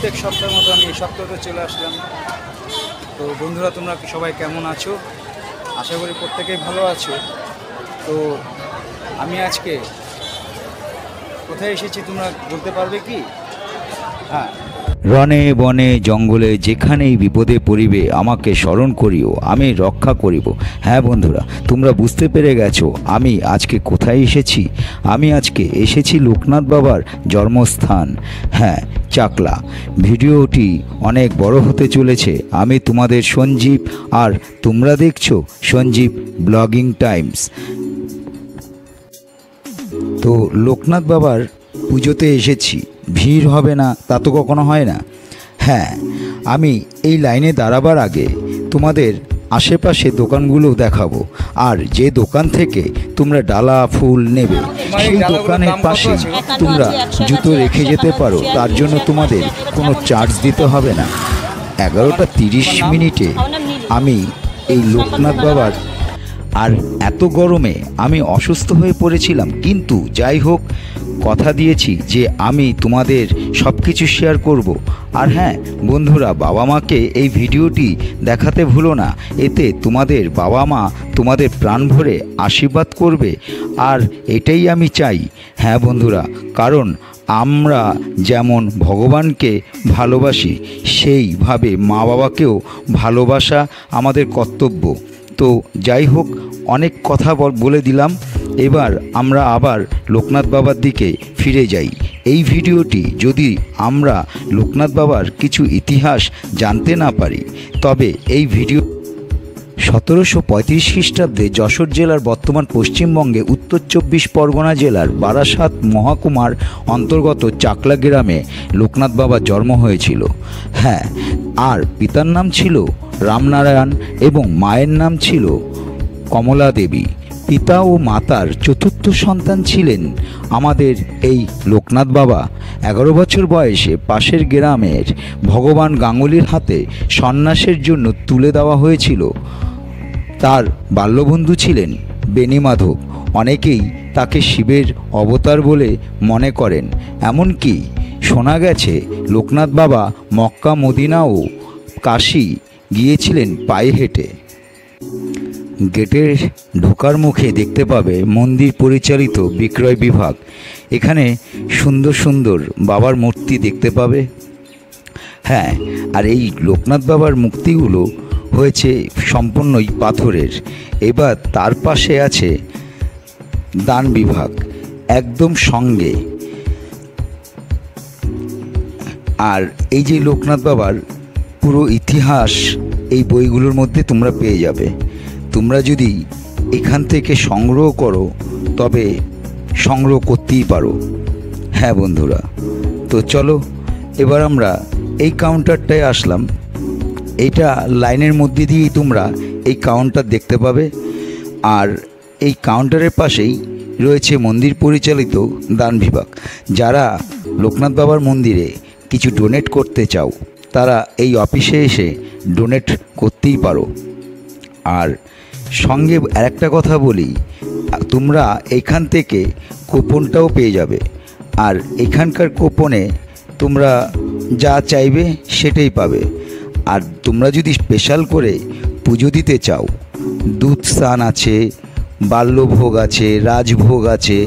প্রত্যেক সপ্তাহের মতো আমি এই সপ্তাহতে চলে আসলাম। তো বন্ধুরা, তোমরা সবাই কেমন আছো? আশা করি প্রত্যেকেই ভালো আছো। তো আমি আজকে কোথায় এসেছি তোমরা বলতে পারবে কি? হ্যাঁ, রণে বনে জঙ্গলে যেখানেই বিপদে পড়িবে আমাকে স্মরণ করিও, আমি রক্ষা করিব। হ্যাঁ বন্ধুরা, তোমরা বুঝতে পেরে গেছো আমি আজকে কোথায় এসেছি। আমি আজকে এসেছি লোকনাথ বাবার জন্মস্থান, হ্যাঁ চাকলা। ভিডিওটি অনেক বড় হতে চলেছে। আমি তোমাদের সঞ্জীব, আর তোমরা দেখছো সঞ্জীব ব্লগিং টাইমস। তো লোকনাথ বাবার পুজোতে এসেছি, ভিড় হবে না তা তো কখনো হয় না। হ্যাঁ, আমি এই লাইনে দাঁড়াবার আগে তোমাদের আশেপাশে দোকানগুলো দেখাবো, আর যে দোকান থেকে তোমরা ডালা ফুল নেবে সেই দোকানের পাশে তোমরা জুতো রেখে যেতে পারো। তার জন্য তোমাদের কোনো চার্জ দিতে হবে না। 11:30 আমি এই লোকনাথ বাবার, আর এত গরমে আমি অসুস্থ হয়ে পড়েছিলাম, কিন্তু যাই হোক কথা দিয়েছি যে আমি তোমাদের সব কিছু শেয়ার করব। আর হ্যাঁ বন্ধুরা, বাবা মাকে এই ভিডিওটি দেখাতে ভুলো না, এতে তোমাদের বাবা মা তোমাদের প্রাণ ভরে আশীর্বাদ করবে, আর এটাই আমি চাই। হ্যাঁ বন্ধুরা, কারণ আমরা যেমন ভগবানকে ভালোবাসি সেইভাবে মা বাবাকেও ভালোবাসা আমাদের কর্তব্য। তো যাই হোক, অনেক কথা বলে দিলাম, এবার আমরা আবার লোকনাথ বাবার দিকে ফিরে যাই। এই ভিডিওটি যদি আমরা লোকনাথ বাবার কিছু ইতিহাস জানতে না পারি, তবে এই ভিডিও 1735 খ্রিস্টাব্দে যশোর জেলার বর্তমান পশ্চিমবঙ্গে উত্তর 24 পরগনা জেলার বারাসাত মহকুমার অন্তর্গত চাকলা গ্রামে লোকনাথ বাবার জন্ম হয়েছিল। হ্যাঁ, আর পিতার নাম ছিল রামনারায়ণ এবং মায়ের নাম ছিল কমলা দেবী। পিতা ও মাতার চতুর্থ সন্তান ছিলেন আমাদের এই লোকনাথ বাবা। 11 বছর বয়সে পাশের গ্রামের ভগবান গাঙ্গুলির হাতে সন্ন্যাসের জন্য তুলে দেওয়া হয়েছিল। তার বাল্যবন্ধু ছিলেন বেণীমাধব। অনেকেই তাকে শিবের অবতার বলে মনে করেন। এমনকি শোনা গেছে লোকনাথ বাবা মক্কা, মদিনা ও কাশী গিয়েছিলেন পায়ে হেঁটে। গেটের ঢোকার মুখে দেখতে পাবে মন্দির পরিচালিত বিক্রয় বিভাগ। এখানে সুন্দর সুন্দর বাবার মূর্তি দেখতে পাবে। হ্যাঁ, আর এই লোকনাথ বাবার মূর্তিগুলো হয়েছে সম্পূর্ণই পাথরের। এবার তার পাশে আছে দান বিভাগ একদম সঙ্গে। আর এই যে লোকনাথ বাবার পুরো ইতিহাস এই বইগুলোর মধ্যে তোমরা পেয়ে যাবে। তোমরা যদি এখান থেকে সংগ্রহ করো তবে সংগ্রহ করতেই পারো। হ্যাঁ বন্ধুরা, তো চলো এবার আমরা এই কাউন্টারটায় আসলাম। এইটা লাইনের মধ্যে দিয়েই তোমরা এই কাউন্টার দেখতে পাবে, আর এই কাউন্টারের পাশেই রয়েছে মন্দির পরিচালিত দান বিভাগ। যারা লোকনাথ বাবার মন্দিরে কিছু ডোনেট করতে চাও তারা এই অফিসে এসে ডোনেট করতেই পারো। আর সঙ্গে আরেকটা কথা বলি, তোমরা এখান থেকে কুপনটাও পেয়ে যাবে। আর এখানকার কুপনে তোমরা যা চাইবে সেটাই পাবে। আর তোমরা যদি স্পেশাল করে পুজো দিতে চাও, দুধ স্নান আছে, বাল্যভোগ আছে, রাজভোগ আছে।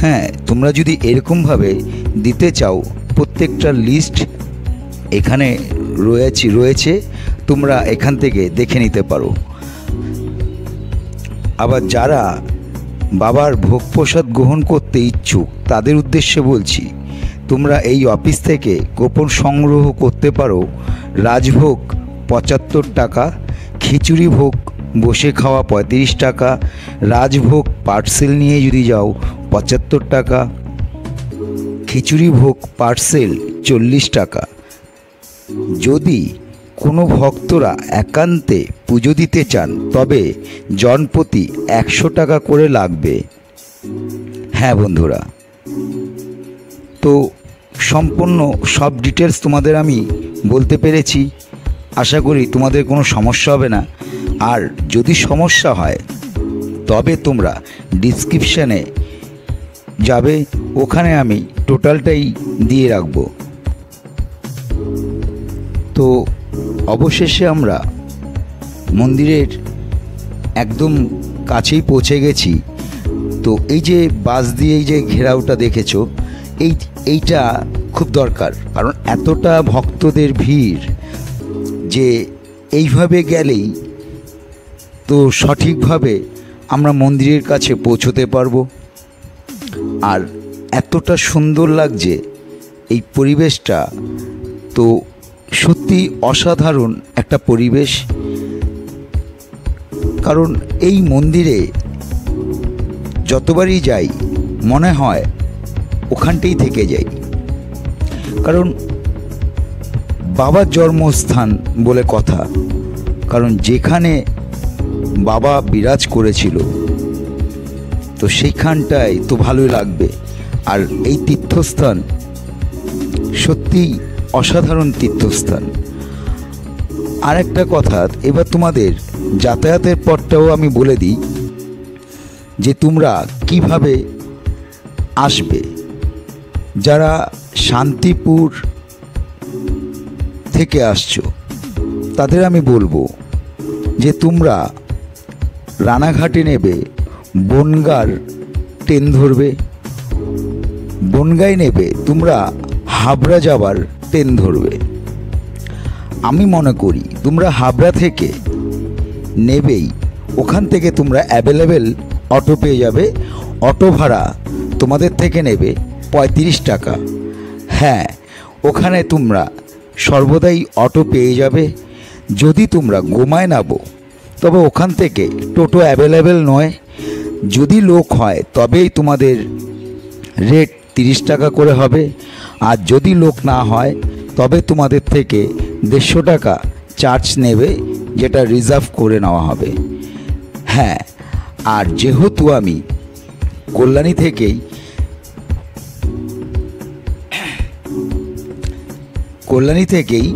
হ্যাঁ, তোমরা যদি এরকমভাবে দিতে চাও প্রত্যেকটা লিস্ট এখানে রয়েছে, তোমরা এখান থেকে দেখে নিতে পারো। আবার যারা বাবার ভোগ প্রসাদ গ্রহণ করতে ইচ্ছুক তাদের উদ্দেশ্যে বলছি, তোমরা এই অফিস থেকে কুপন সংগ্রহ করতে পারো। রাজভোগ 75 টাকা, খিচুড়ি ভোগ বসে খাওয়া 35 টাকা, রাজভোগ পার্সেল নিয়ে যদি যাও 75 টাকা, খিচুড়ি ভোগ পার্সেল 40 টাকা। যদি কোনো ভক্তরা একান্তে পুজো দিতে চান তবে জনপ্রতি 100 টাকা করে লাগবে। হ্যাঁ বন্ধুরা, তো সম্পূর্ণ সব ডিটেলস তোমাদের আমি বলতে পেরেছি। আশা করি তোমাদের কোনো সমস্যা হবে না। আর যদি সমস্যা হয় তবে তোমরা ডিসক্রিপশানে যাবে, ওখানে আমি টোটালটাই দিয়ে রাখবো। তো অবশেষে আমরা মন্দিরের একদম কাছেই পৌঁছে গেছি। তো এই যে বাস দিয়ে এই যে ঘেরাওটা দেখেছো, এইটা খুব দরকার, কারণ এতটা ভক্তদের ভিড় যে এইভাবে গেলেই তো সঠিকভাবে আমরা মন্দিরের কাছে পৌঁছতে পারবো। আর এতটা সুন্দর লাগছে এই পরিবেশটা, তো সত্যি অসাধারণ একটা পরিবেশ। কারণ এই মন্দিরে যতবারই যাই মনে হয় ওখানটাই থেকে যাই, কারণ বাবার জন্মস্থান বলে কথা। কারণ যেখানে বাবা বিরাজ করেছিল তো সেইখানটায় তো ভালোই লাগবে। আর এই তীর্থস্থান সত্যিই অসাধারণ তীর্থস্থান। আর একটা কথা, এবার তোমাদের যাতায়াতের পথটাও আমি বলে দিই যে তোমরা কিভাবে আসবে। যারা শান্তিপুর থেকে আসছো তাদের আমি বলবো যে তোমরা রানাঘাটে নেবে, বনগাঁর ট্রেন ধরবে, বনগাঁয় নেবে তোমরা হাবড়া যাবার ট্রেন ধরবে। আমি মনে করি তোমরা হাবড়া থেকে নেবেই, ওখান থেকে তোমরা অ্যাভেলেবেল অটো পেয়ে যাবে। অটো ভাড়া তোমাদের থেকে নেবে 35 টাকা। হ্যাঁ, ওখানে তোমরা সর্বদাই অটো পেয়ে যাবে। যদি তোমরা গোমায় নামো তবে ওখান থেকে টোটো অ্যাভেলেবেল নয়, যদি লোক হয় তবেই তোমাদের রেট 30 টাকা করে হবে। আর যদি লোক না হয় তবে তোমাদের থেকে 150 টাকা চার্জ নেবে, যেটা রিজার্ভ করে নেওয়া হবে। হ্যাঁ, আর যেহেতু আমি কল্যাণী থেকেই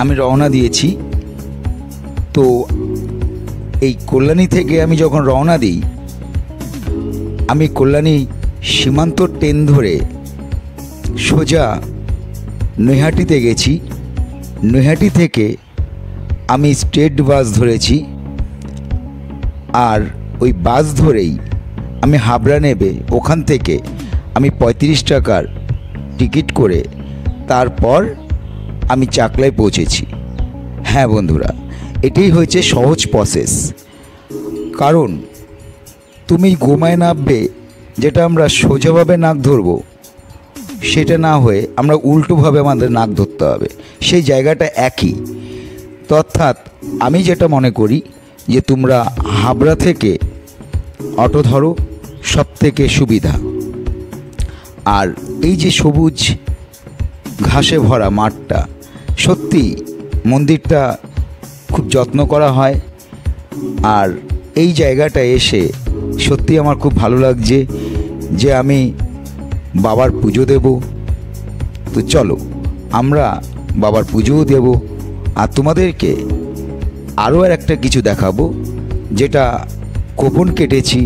আমি রওনা দিয়েছি। তো এই কল্যাণী থেকে আমি যখন রওনা দিই, আমি কল্যাণী সীমান্ত ট্রেন ধরে সোজা নৈহাটিতে গেছি। নৈহাটি থেকে আমি স্টেট বাস ধরেছি, আর ওই বাস ধরেই আমি হাবড়া নেবে, ওখান থেকে আমি 35 টাকার টিকিট করে তারপর আমি চাকলায় পৌঁছেছি। হ্যাঁ বন্ধুরা, এটাই হয়েছে সহজ প্রসেস। কারণ তুমি গোমায় নামবে, যেটা আমরা সোজাভাবে নাক ধরবো, সেটা না হয়ে আমরা উল্টোভাবে আমাদের নাক ধরতে হবে, সেই জায়গাটা একই। তো অর্থাৎ আমি যেটা মনে করি যে তোমরা হাবড়া থেকে অটো ধরো, সব থেকে সুবিধা। আর এই যে সবুজ ঘাসে ভরা মাঠটা, সত্যি মন্দিরটা খুব যত্ন করা হয়। আর এই জায়গাটা এসে সত্যি আমার খুব ভালো লাগছে যে আমি বাবার পুজো দেব। তো চলো আমরা বাবার পুজোও দেব, আর তোমাদেরকে আরও একটা কিছু দেখাবো, যেটা কুপন কেটেছি।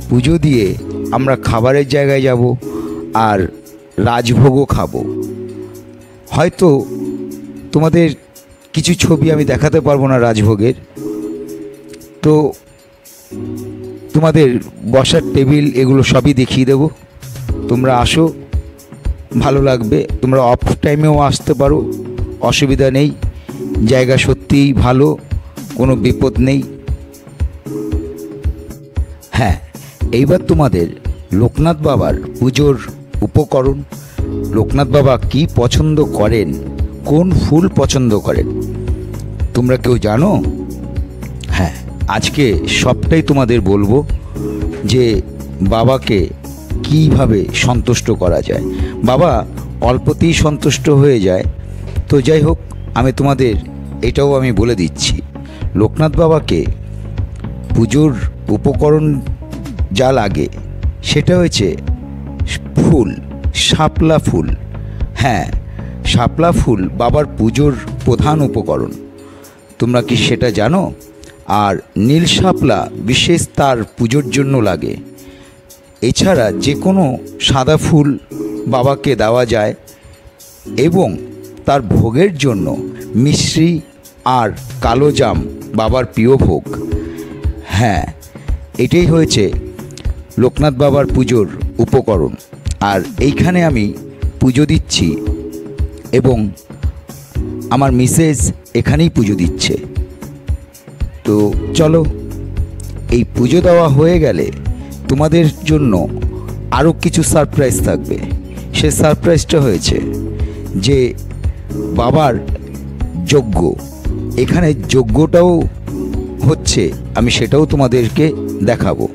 পুজো দিয়ে আমরা খাবারের জায়গায় যাব আর রাজভোগও খাবো। হয়তো তোমাদের কিছু ছবি আমি দেখাতে পারবো না রাজভোগের, তো তোমাদের বসার টেবিল এগুলো সবই দেখিয়ে দেবো। তোমরা আসো, ভালো লাগবে। তোমরা অফ টাইমেও আসতে পারো, অসুবিধা নেই। জায়গা সত্যিই ভালো, কোনো বিপদ নেই। হ্যাঁ, এইবার তোমাদের লোকনাথ বাবার পুজোর উপকরণ, লোকনাথ বাবা কি পছন্দ করেন, কোন ফুল পছন্দ করেন, তোমরা কেউ জানো? হ্যাঁ, আজকে সবটাই তোমাদের বলবো যে বাবাকে কীভাবে সন্তুষ্ট করা যায়। বাবা অল্পতেই সন্তুষ্ট হয়ে যায়। তো যাই হোক, আমি তোমাদের এটাও আমি বলে দিচ্ছি, লোকনাথ বাবাকে পুজোর উপকরণ যা লাগে সেটা হচ্ছে ফুল, শাপলা ফুল। হ্যাঁ, শাপলা ফুল বাবার পুজোর প্রধান উপকরণ। তোমরা কি সেটা জানো? আর নীল শাপলা বিশেষ তার পুজোর জন্য লাগে। এছাড়া যে কোনো সাদা ফুল বাবাকে দেওয়া যায়, এবং তার ভোগের জন্য মিশ্রি আর কালো জাম বাবার প্রিয় ভোগ। হ্যাঁ, এটাই হয়েছে লোকনাথ বাবার পুজোর উপকরণ। আর এইখানে আমি পুজো দিচ্ছি এবং আমার মিসেস এখানেই পুজো দিচ্ছে। তো চলো, এই পুজো দেওয়া হয়ে গেলে তোমাদের জন্য আরও কিছু সারপ্রাইজ থাকবে। সে সারপ্রাইজটা হয়েছে যে বাবার যজ্ঞ, এখানে যজ্ঞটাও হচ্ছে, আমি সেটাও তোমাদেরকে দেখাবো।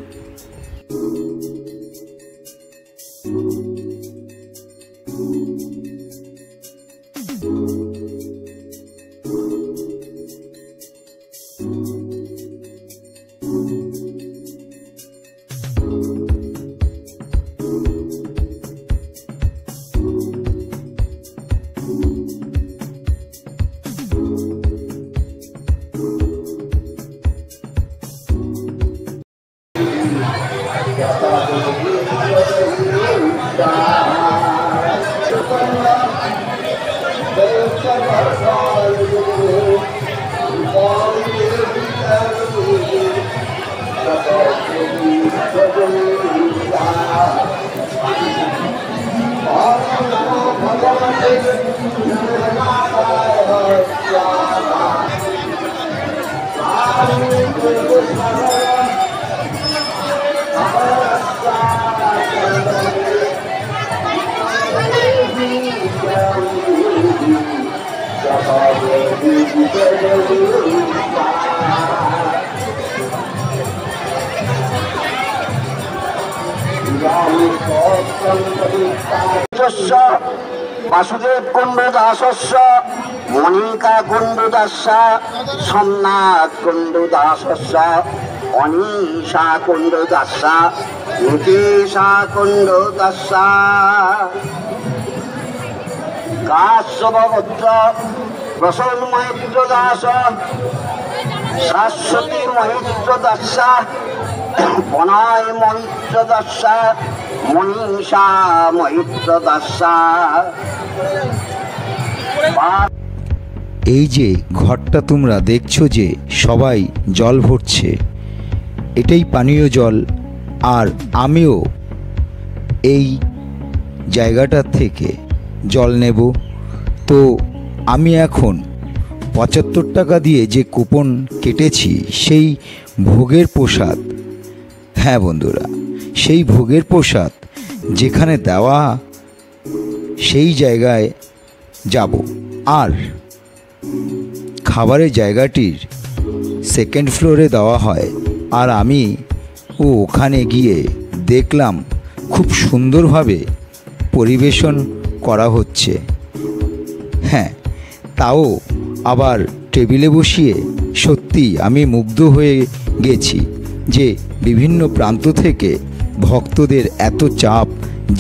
বাসুদেব কুণ্ড দাসস্য মণিকা কুণ্ড দাসা সোমনাথ কুণ্ড দাসস্য অনিশা কুণ্ড দাসা নীতিশা কুণ্ড দাসা কাশ্যপপুত্র প্রসন্ন মহিত্র দাস শাশ্বতী মহিত্র দাসা বনয় মহিত্র দাসা মনীষা মহিত্র দাসা। এই যে ঘরটা তোমরা দেখছো যে সবাই জল ভরছে, এটাই পানীয় জল। আর আমিও এই জায়গাটা থেকে জল নেব। তো আমি এখন 75 টাকা দিয়ে যে কুপন কেটেছি সেই ভোগের প্রসাদ, হ্যাঁ বন্ধুরা, সেই ভোগের প্রসাদ যেখানে দেওয়া সেই জায়গায় যাব। আর খাবারের জায়গাটির 2nd ফ্লোরে দেওয়া হয়। আর আমি ওখানে গিয়ে দেখলাম খুব সুন্দরভাবে পরিবেশন করা হচ্ছে। হ্যাঁ, তাও আবার টেবিলে বসিয়ে সত্যি আমি মুগ্ধ হয়ে গেছি যে বিভিন্ন প্রান্ত থেকে ভক্তদের এত চাপ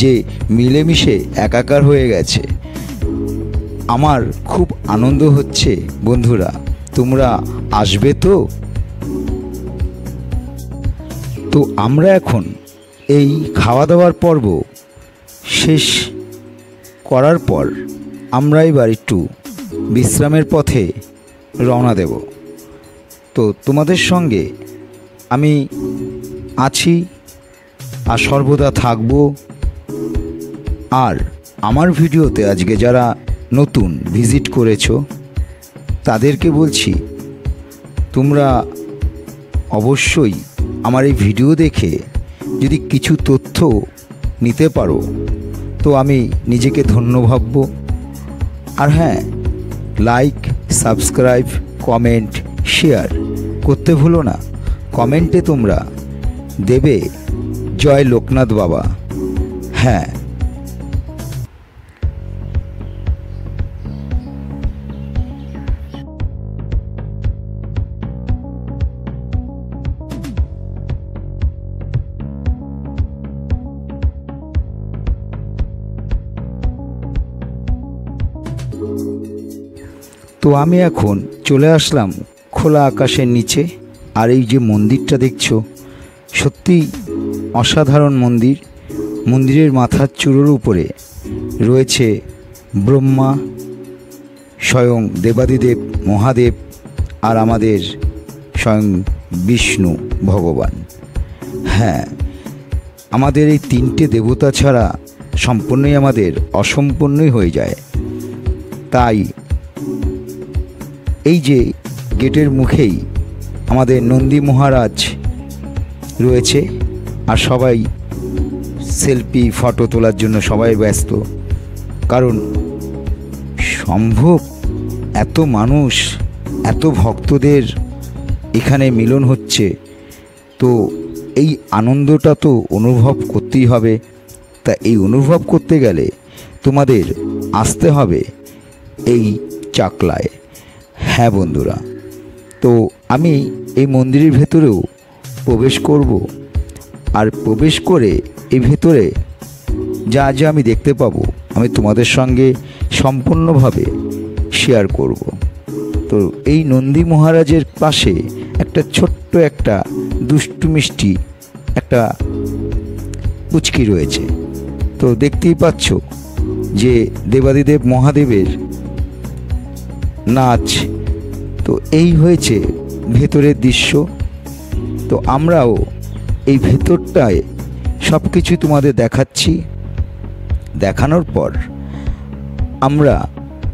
যে মিলেমিশে একাকার হয়ে গেছে। আমার খুব আনন্দ হচ্ছে। বন্ধুরা, তোমরা আসবে তো? তো আমরা এখন এই খাওয়া দাওয়ার পর্ব শেষ করার পর আমরা এবার একটু বিশ্রামের পথে রওনা দেব। তো তোমাদের সঙ্গে আমি আছি আর সর্বদা থাকব। আর আমার ভিডিওতে আজকে যারা নতুন ভিজিট করেছো তাদেরকে বলছি, তোমরা অবশ্যই আমার এই ভিডিও দেখে যদি কিছু তথ্য নিতে পারো তো আমি নিজেকে ধন্য ভাবব। আর হ্যাঁ, লাইক, সাবস্ক্রাইব, কমেন্ট, শেয়ার করতে ভুলো না। কমেন্টে তোমরা দেবে জয় লোকনাথ বাবা। হ্যাঁ, তো আমি এখন চলে আসলাম খোলা আকাশের নিচে। আর এই যে মন্দিরটা দেখছো, সত্যি অসাধারণ মন্দির। মন্দিরের মাথার চূড়োর উপরে রয়েছে ব্রহ্মা স্বয়ং দেবাদিদেব মহাদেব আর আমাদের স্বয়ং বিষ্ণু ভগবান। হ্যাঁ, আমাদের এই তিনটে দেবতা ছাড়া সম্পূর্ণই আমাদের অসম্পূর্ণই হয়ে যায়। তাই এই যে গেটের মুখেই আমাদের নন্দী মহারাজ রয়েছে, আর সবাই সেলফি ফটো তোলার জন্য সবাই ব্যস্ত। কারণ সম্ভব এত মানুষ, এত ভক্তদের এখানে মিলন হচ্ছে, তো এই আনন্দটা তো অনুভব করতেই হবে। তা এই অনুভব করতে গেলে তোমাদের আসতে হবে এই চাকলায়। হ্যাঁ বন্ধুরা, তো আমি এই মন্দিরের ভেতরেও প্রবেশ করব, আর প্রবেশ করে এই ভেতরে যা যা আমি দেখতে পাবো আমি তোমাদের সঙ্গে সম্পূর্ণভাবে শেয়ার করব। তো এই নন্দী মহারাজের পাশে একটা ছোট্ট একটা দুষ্টু মিষ্টি একটা পুচকি রয়েছে। তো দেখতেই পাচ্ছ যে দেবাদিদেব মহাদেবের নাচ। তো এই হয়েছে ভেতরের দৃশ্য। তো আমরাও এই ভেতরটায় সব কিছুই তোমাদের দেখাচ্ছি। দেখানোর পর আমরা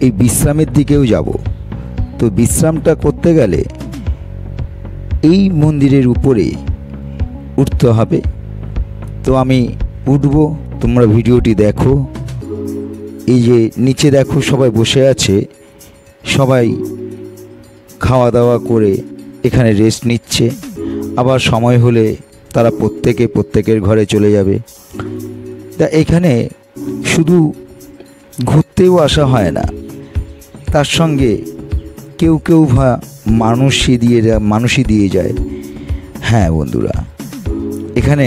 এই বিশ্রামের দিকেও যাব। তো বিশ্রামটা করতে গেলে এই মন্দিরের উপরে উঠতে হবে। তো আমি উঠব, তোমরা ভিডিওটি দেখো। এই যে নিচে দেখো সবাই বসে আছে, সবাই খাওয়া দাওয়া করে এখানে রেস্ট নিচ্ছে। আবার সময় হলে তারা প্রত্যেকের ঘরে চলে যাবে। তা এখানে শুধু ঘুরতেও আসা হয় না, তার সঙ্গে কেউ কেউ মানুষই দিয়ে যায়। হ্যাঁ বন্ধুরা, এখানে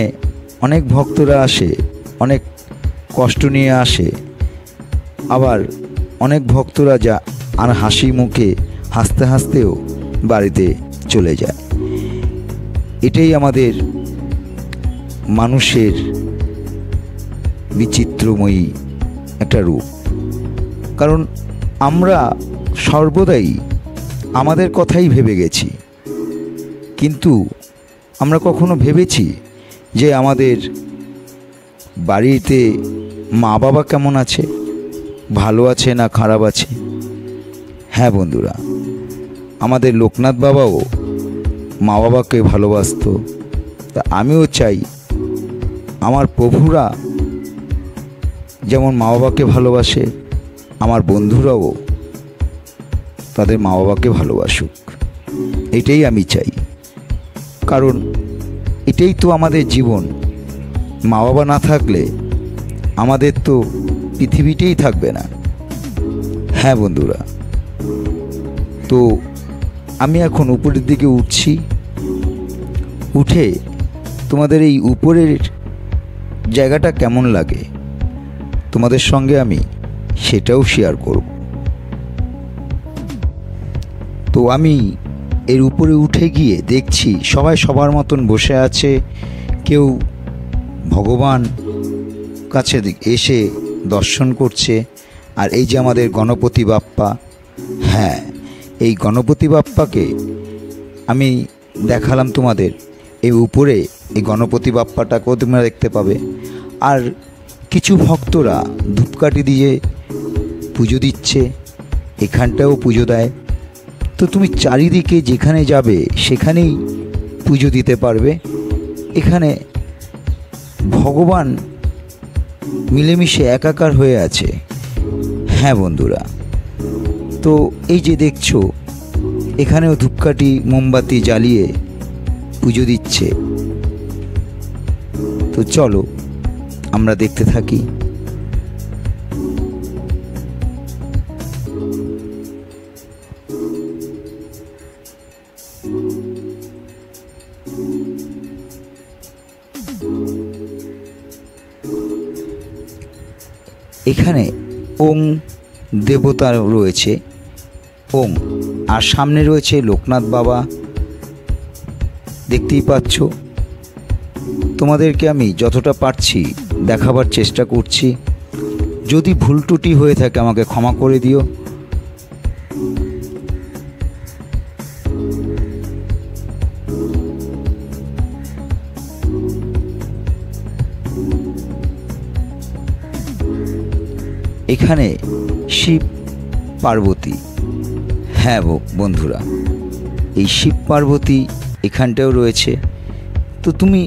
অনেক ভক্তরা আসে, অনেক কষ্ট নিয়ে আসে। আবার অনেক ভক্তরা যা আর হাসি মুখে হাসতে হাসতেও বাড়িতে চলে যায়। এটাই আমাদের মানুষের বিচিত্রময়ী একটা রূপ। কারণ আমরা সর্বদাই আমাদের কথাই ভেবে গেছি, কিন্তু আমরা কখনো ভেবেছি যে আমাদের বাড়িতে মা বাবা কেমন আছে, ভালো আছে না খারাপ আছে? হ্যাঁ বন্ধুরা, আমাদের লোকনাথ বাবাও মা বাবাকে ভালোবাসতো। তা আমিও চাই আমার প্রভুরা যেমন মা বাবাকে ভালোবাসে, আমার বন্ধুরাও তাদের মা বাবাকে ভালোবাসুক। এটাই আমি চাই, কারণ এটাই তো আমাদের জীবন। মা বাবা না থাকলে আমাদের তো পৃথিবীতেই থাকবে না। হ্যাঁ বন্ধুরা, তো আমি এখন উপরের দিকে উঠছি। উঠে তোমাদের এই উপরের জায়গাটা কেমন লাগে তোমাদের সঙ্গে আমি সেটাও শেয়ার করব। তো আমি এর উপরে উঠে গিয়ে দেখছি সবাই সবার মতন বসে আছে। কেউ ভগবান কাছে এসে দর্শন করছে। আর এই যে আমাদের গণপতি বাপ্পা, হ্যাঁ এই গণপতি বাপ্পাকে আমি দেখালাম তোমাদের। এই উপরে এই গণপতি বাপ্পাটাকেও তোমরা দেখতে পাবে। আর কিছু ভক্তরা ধূপকাঠি দিয়ে পুজো দিচ্ছে, এখানটাও পুজো দেয়। তো তুমি চারিদিকে যেখানে যাবে সেখানেই পুজো দিতে পারবে। এখানে ভগবান মিলেমিশে একাকার হয়ে আছে। হ্যাঁ বন্ধুরা, তো এই যে দেখছো এখানেও ধূপকাঠি মোমবাতি জ্বালিয়ে পুজো দিচ্ছে। তো চলো আমরা দেখতে থাকি। এখানে ওং দেবতা রয়েছে, ওং, আর সামনে রয়েছে লোকনাথ বাবা। দেখতেই পাচ্ছ। তোমাদেরকে আমি যতটা পারছি দেখাবার চেষ্টা করছি। যদি ভুল ত্রুটি হয়ে থাকে আমাকে ক্ষমা করে দিও। এখানে শিব পার্বতী, হ্যাঁ বন্ধুরা, এই শিব পার্বতী এখানটাও রয়েছে। তো তুমি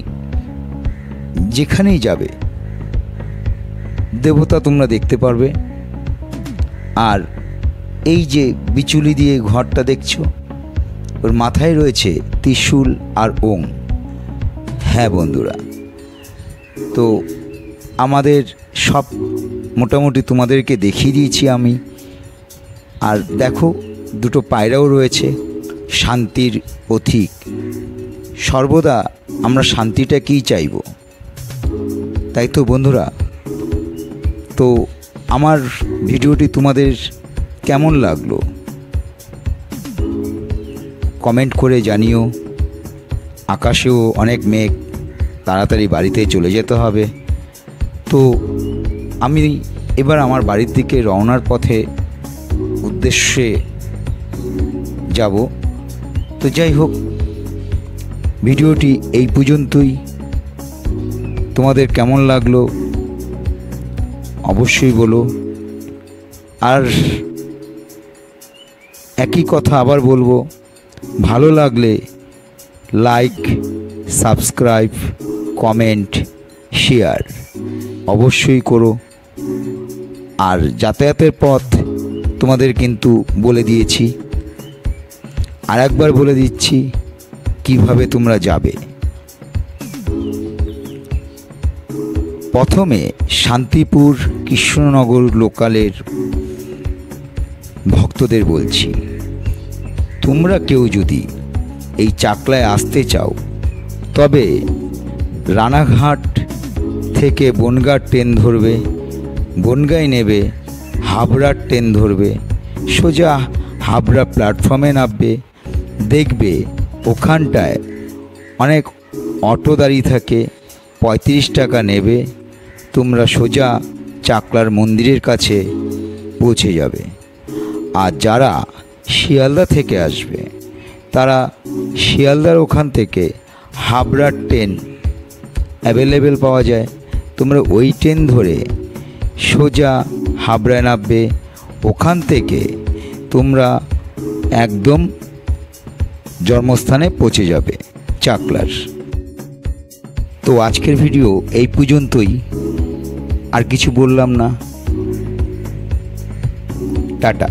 যেখানেই যাবে দেবতা তোমরা দেখতে পারবে। আর এই যে বিচুলি দিয়ে ঘরটা দেখছো, ওর মাথায় রয়েছে ত্রিশূল আর ওং। হ্যাঁ বন্ধুরা, তো আমাদের সব মোটামুটি তোমাদেরকে দেখিয়ে দিয়েছি আমি। আর দেখো দুটো পায়রাও রয়েছে, শান্তির প্রতীক। সর্বদা আমরা শান্তিটাকেই চাইব, তাই তো বন্ধুরা। তো আমার ভিডিওটি তোমাদের কেমন লাগলো কমেন্ট করে জানিও। আকাশেও অনেক মেঘ, তাড়াতাড়ি বাড়িতে চলে যেতে হবে। তো আমি এবার আমার বাড়ির দিকে রওনার পথে উদ্দেশ্যে যাব। তো যাই হোক, ভিডিওটি এই পর্যন্তই। তোমাদের কেমন লাগলো অবশ্যই বলো। আর একই কথা আবার বলবো, ভালো লাগলে লাইক, সাবস্ক্রাইব, কমেন্ট, শেয়ার অবশ্যই করো। আর যাতায়াতের পথ তোমাদের কিন্তু বলে দিয়েছি, আর একবার বলে দিচ্ছি কিভাবে তোমরা যাবে। প্রথমে শান্তিপুর কৃষ্ণনগর লোকালের ভক্তদের বলছি, তোমরা কেউ যদি এই চাকলায় আসতে চাও তবে রানাঘাট থেকে বনগাঁ ট্রেন ধরবে, বনগাঁয় নেবে, হাবড়ার ট্রেন ধরবে, সোজা হাবড়া প্ল্যাটফর্মে নামবে। দেখবে ওখানটায় অনেক অটো দাঁড়িয়ে থাকে, 35 টাকা নেবে, তোমরা সোজা চাকলার মন্দিরের কাছে পৌঁছে যাবে। আর যারা শিয়ালদা থেকে আসবে তারা শিয়ালদার ওখান থেকে হাবড়ার ট্রেন অ্যাভেলেবেল পাওয়া যায়, তোমরা ওই ট্রেন ধরে সোজা হাবড়ায় নামবে। ওখান থেকে তোমরা একদম জন্মস্থানে পৌঁছে যাবে চাকলার। তো আজকের ভিডিও এই পর্যন্তই, আর কিছু বললাম না। টাটা।